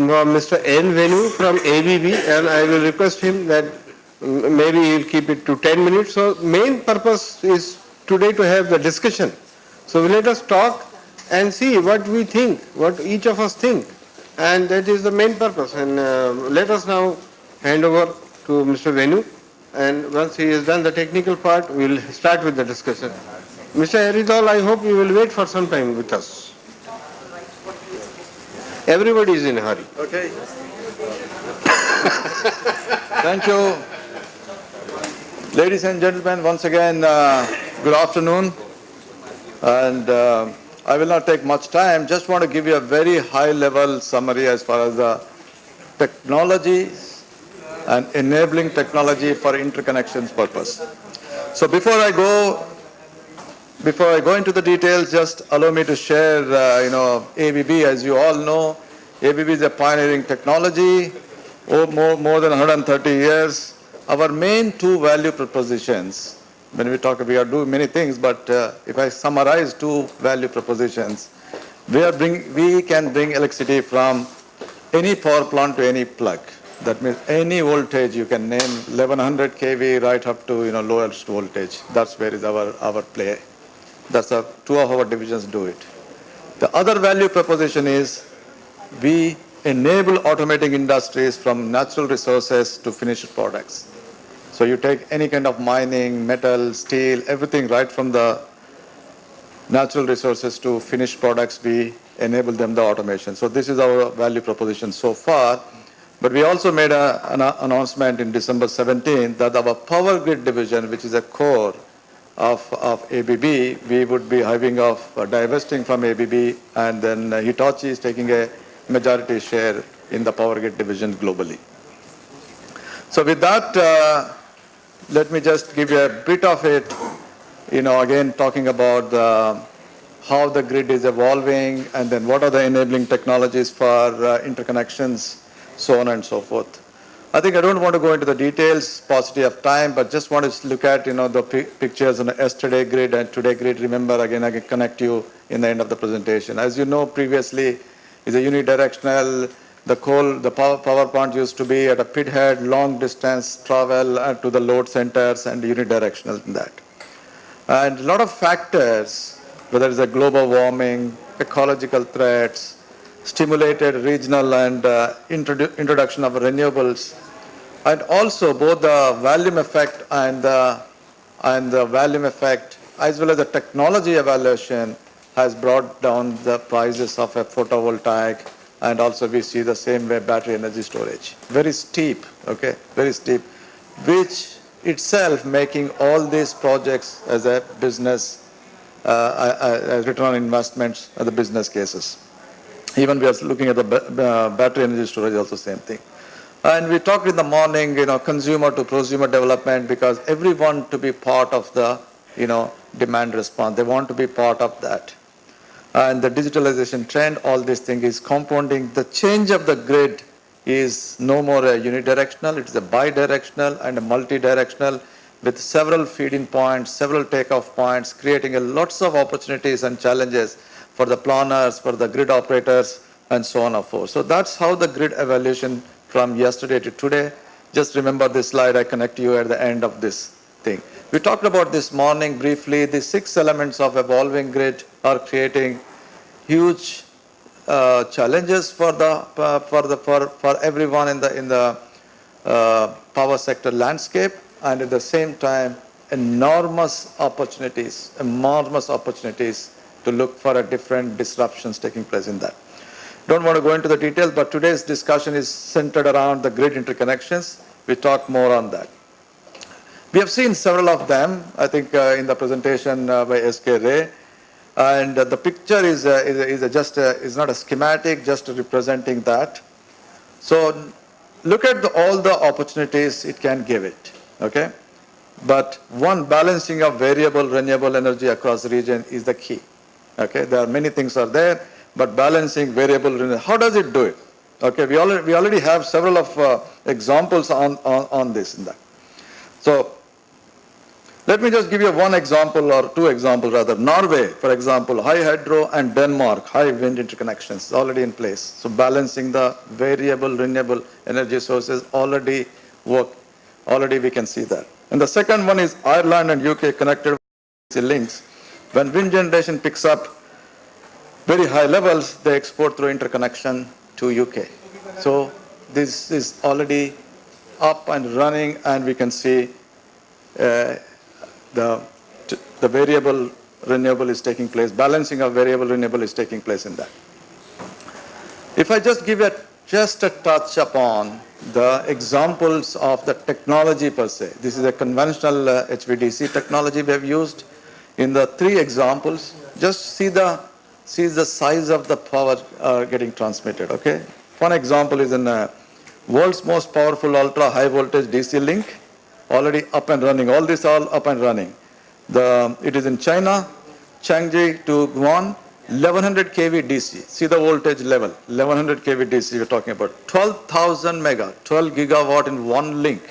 Mr. N. VENU from ABB, and I will request him that maybe he'll keep it to 10 minutes. So main purpose is today to have the discussion. So let us talk and see what we think, what each of us think. And that is the main purpose. And let us now hand over to Mr. VENU. And once he has done the technical part, we will start with the discussion. Mr. Haridol, I hope you will wait for some time with us. Everybody is in a hurry. Okay. Thank you. Ladies and gentlemen, once again, good afternoon. And I will not take much time. Just want to give you a very high-level summary as far as the technology and enabling technology for interconnections purpose. So before I go into the details, just allow me to share, ABB, as you all know, ABB is a pioneering technology, more than 130 years. Our main two value propositions, when we talk, we are doing many things, but if I summarize two value propositions, we can bring electricity from any power plant to any plug. That means any voltage you can name, 1100 kV right up to lowest voltage. That's where is our play. That's how two of our divisions do it. The other value proposition is we enable automating industries from natural resources to finished products. So you take any kind of mining, metal, steel, everything right from the natural resources to finished products, we enable them the automation. So this is our value proposition so far. But we also made an announcement in December 17 that our power grid division, which is a core of ABB, we would be having divesting from ABB, and then Hitachi is taking a majority share in the power grid division globally. So with that, let me just give you a bit of it, again talking about how the grid is evolving, and then what are the enabling technologies for interconnections, so on and so forth. I think I don't want to go into the details, paucity of time, but just want to look at the pictures on the yesterday grid and today grid. Remember, again, I can connect you in the end of the presentation. As you know, previously is a unidirectional. The power plant used to be at a pit head, long distance travel to the load centers, and unidirectional in that. And a lot of factors, whether it's a global warming, ecological threats, stimulated regional and introduction of renewables, and also both the volume effect and the volume effect, as well as the technology evaluation, has brought down the prices of a photovoltaic, and also we see the same way battery energy storage. Very steep, okay, very steep, which itself making all these projects as a business, return on investments as the business cases. Even we are looking at the battery energy storage, also same thing. And we talked in the morning, consumer to prosumer development, because everyone to be part of the, demand response. They want to be part of that. And the digitalization trend, all this thing is compounding. The change of the grid is no more a unidirectional, it is a bidirectional and a multidirectional, with several feeding points, several takeoff points, creating lots of opportunities and challenges for the planners, for the grid operators, and so on and so forth. So that's how the grid evaluation from yesterday to today. Just remember this slide, I connect you at the end of this thing. We talked about this morning briefly, the 6 elements of evolving grid are creating huge challenges for everyone in the power sector landscape, and at the same time, enormous opportunities to look for different disruptions taking place in that. Don't want to go into the details, but today's discussion is centered around the grid interconnections. We talk more on that. We have seen several of them, I think, in the presentation by S.K. Ray. And the picture is not a schematic, just representing that. So look at all the opportunities it can give it, okay? But one, balancing of variable renewable energy across the region is the key, okay? There are many things are there, but balancing variable renewable, how does it do it? Okay, we already have several of examples on this and that. So Let me just give you one example or two examples rather. Norway, for example, high hydro, and Denmark, high wind interconnections already in place. So balancing the variable renewable energy sources already work. Already we can see that. And the second one is Ireland and UK connected links. When wind generation picks up very high levels, they export through interconnection to UK. So this is already up and running, and we can see the variable renewable is taking place, balancing of variable renewable is taking place in that. If I just give just a touch upon the examples of the technology per se, this is a conventional HVDC technology we have used. In the three examples, just see the size of the power getting transmitted, okay? One example is in world's most powerful ultra high voltage DC link, already up and running. All this all up and running. It is in China, Changji to Guan, 1100 kV DC. See the voltage level, 1100 kV DC we're talking about. 12,000 mega, 12 gigawatt in one link.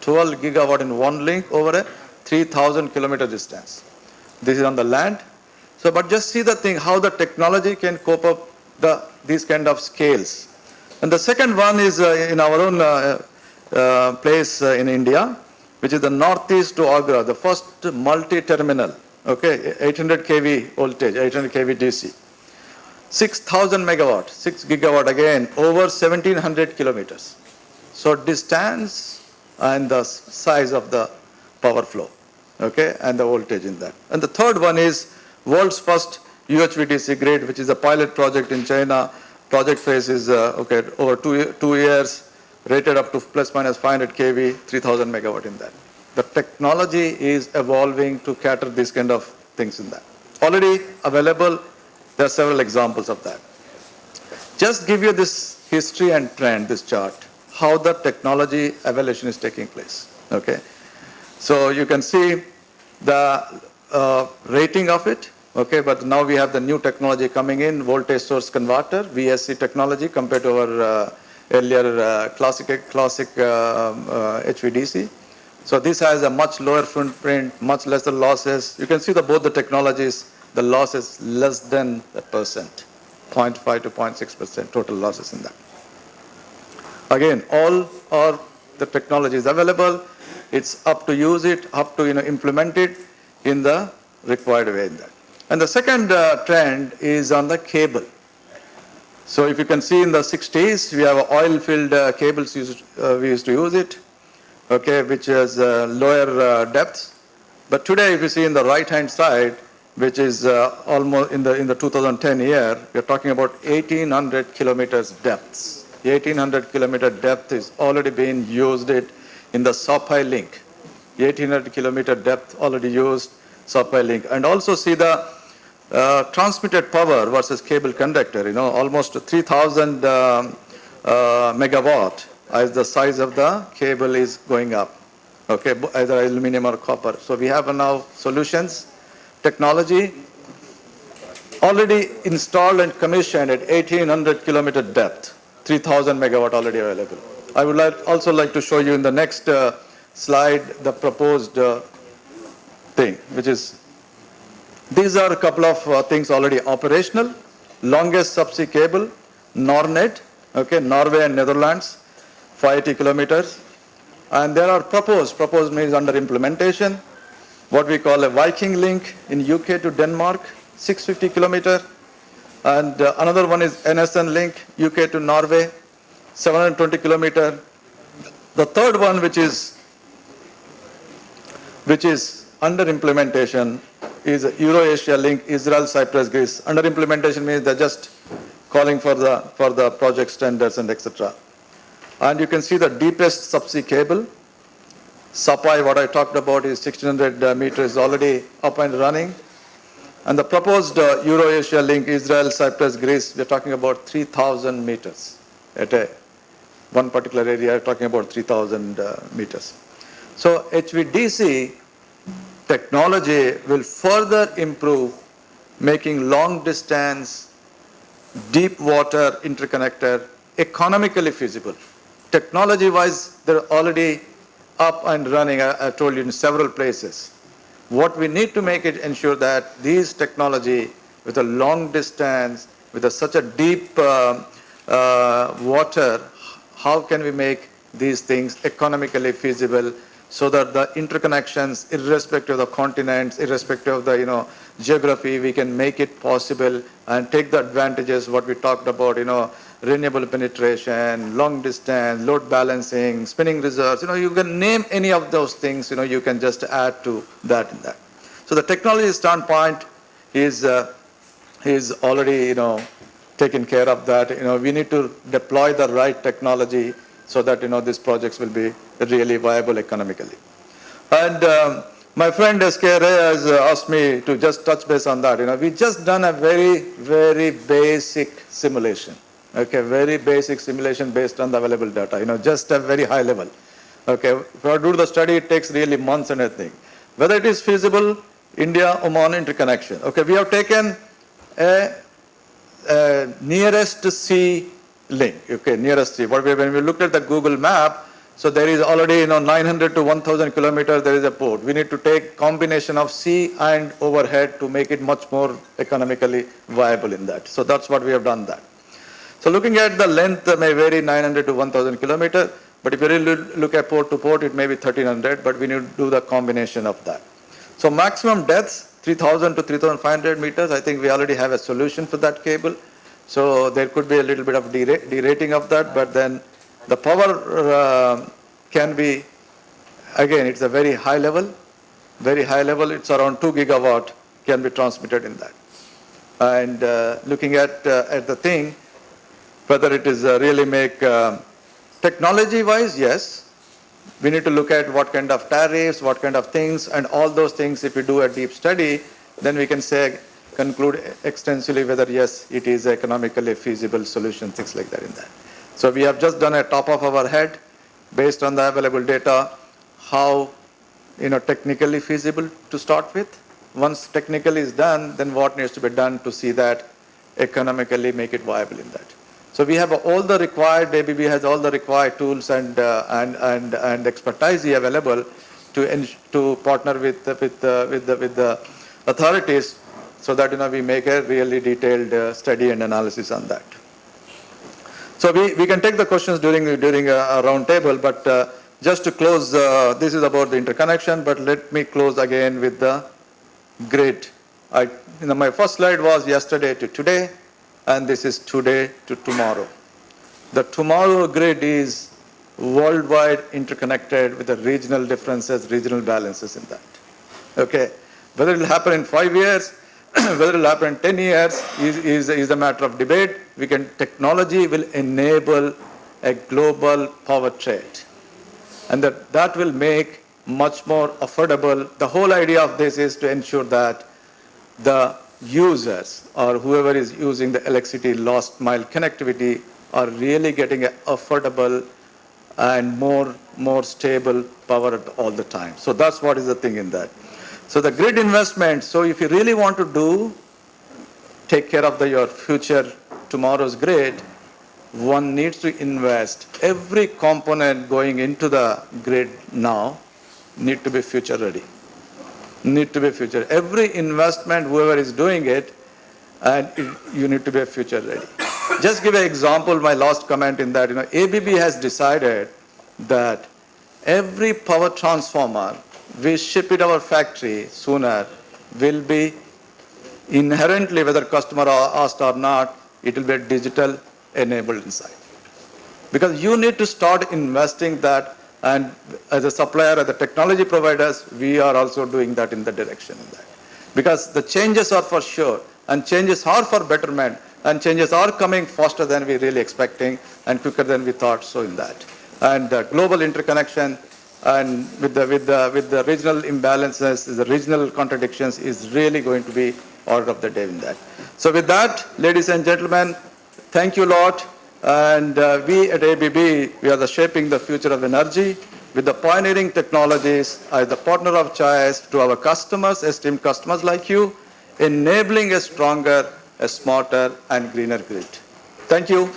12 gigawatt in one link over a 3,000 kilometer distance. This is on the land. So, but just see the thing, how the technology can cope up these kind of scales. And the second one is in our own place in India, which is the northeast to Agra, the first multi-terminal, okay, 800 kV voltage, 800 kV DC. 6,000 megawatt, 6 gigawatt again, over 1,700 kilometers. So distance and the size of the power flow, okay, and the voltage in that. And the third one is world's first UHVDC grid, which is a pilot project in China. Project phase is over 2 years, rated up to plus minus 500 kV, 3,000 megawatt in that. The technology is evolving to cater these kind of things in that. Already available, there are several examples of that. Just give you this history and trend, this chart, how the technology evolution is taking place, okay? So you can see the rating of it, okay, but now we have the new technology coming in, voltage source converter, VSC technology compared to our earlier classic HVDC. So this has a much lower footprint, much lesser losses. You can see both the technologies, the loss is less than 1%, 0.5 to 0.6% total losses in that. Again, all are the technologies available. It's up to use it, up to implement it in the required way in that. And the second trend is on the cable. So if you can see in the 60s, we have oil-filled cables we used to use it, okay, which is lower depths. But today, if you see in the right-hand side, which is almost in the 2010 year, we're talking about 1,800 kilometers depths. 1,800 kilometer depth is already being used in the supply link. 1,800 kilometer depth already used supply link. And also see the transmitted power versus cable conductor, almost 3,000 megawatt as the size of the cable is going up, okay, either aluminum or copper. So we have now solutions, technology already installed and commissioned at 1,800 kilometer depth, 3,000 megawatt already available. I would also like to show you in the next slide the proposed thing, which is, these are a couple of things already operational. Longest subsea cable, Nornet, okay, Norway and Netherlands, 580 kilometers. And there are proposed means under implementation, what we call a Viking link in UK to Denmark, 650 kilometer. And another one is NSN link, UK to Norway, 720 kilometer. The third one, which is under implementation, is Euro-Asia link, Israel, Cyprus, Greece. Under implementation means they're just calling for the project standards and etc. And you can see the deepest subsea cable. Supply, what I talked about, is 1,600 meters already up and running. And the proposed Euro-Asia link, Israel, Cyprus, Greece, we're talking about 3,000 meters at one particular area, we're talking about 3,000 meters. So HVDC technology will further improve making long distance, deep water interconnector economically feasible. Technology wise, they're already up and running, I told you, in several places. What we need to make it ensure that these technology with a long distance, with such a deep water, how can we make these things economically feasible so that the interconnections, irrespective of the continents, irrespective of the geography, we can make it possible and take the advantages what we talked about, renewable penetration, long distance, load balancing, spinning reserves. You can name any of those things. You can just add to that and that. So the technology standpoint is already taken care of that. We need to deploy the right technology so that these projects will be really viable economically. And my friend SK Ray has asked me to just touch base on that. We just done a very, very basic simulation. Okay, very basic simulation based on the available data. Just a very high level. Okay, for do the study, it takes really months and everything. Whether it is feasible, India-Oman interconnection. Okay, we have taken a nearest sea link. Okay, nearest sea. When we looked at the Google map, so there is already 900 to 1,000 kilometers. There is a port. We need to take combination of sea and overhead to make it much more economically viable in that. So that's what we have done that. So looking at the length may vary 900 to 1,000 kilometers. But if you really look at port to port, it may be 1,300. But we need to do the combination of that. So maximum depths 3,000 to 3,500 meters. I think we already have a solution for that cable. So there could be a little bit of derating of that, but then the power can be, again, it's a very high level. It's around 2 gigawatt can be transmitted in that. And looking at the thing, whether it is really make technology-wise, yes. We need to look at what kind of tariffs, what kind of things, and all those things. If we do a deep study, then we can conclude extensively whether yes, it is economically feasible solution, things like that in that. So we have just done a top of our head based on the available data, how technically feasible to start with. Once technically is done, then what needs to be done to see that economically make it viable in that. So we have all the required, ABB has all the required tools and expertise available to partner with the authorities so that we make a really detailed study and analysis on that. So we can take the questions during a round table, but just to close, this is about the interconnection, but let me close again with the grid. My first slide was yesterday to today. And this is today to tomorrow. The tomorrow grid is worldwide interconnected with the regional differences, regional balances in that. Okay, whether it will happen in 5 years, whether it will happen in 10 years is a matter of debate. Technology will enable a global power trade. And that will make much more affordable. The whole idea of this is to ensure that the users or whoever is using the electricity last mile connectivity are really getting an affordable and more stable power all the time. So that's what is the thing in that. So the grid investment, so if you really want to take care of your future tomorrow's grid, one needs to invest. Every component going into the grid now need to be future ready. Every investment, whoever is doing it, and you need to be future ready. Just give an example, my last comment in that, ABB has decided that every power transformer we ship it our factory sooner will be inherently, whether customer asked or not, it will be digital enabled inside. Because you need to start investing that. And as a supplier, as a technology providers, we are also doing that in the direction of that. Because the changes are for sure, and changes are for betterment, and changes are coming faster than we really expecting, and quicker than we thought so in that. And global interconnection, and with the regional imbalances, the regional contradictions is really going to be order of the day in that. So with that, ladies and gentlemen, thank you a lot. And we at ABB, we are shaping the future of energy with the pioneering technologies as the partner of choice to our customers, esteemed customers like you, enabling a stronger, a smarter, and greener grid. Thank you.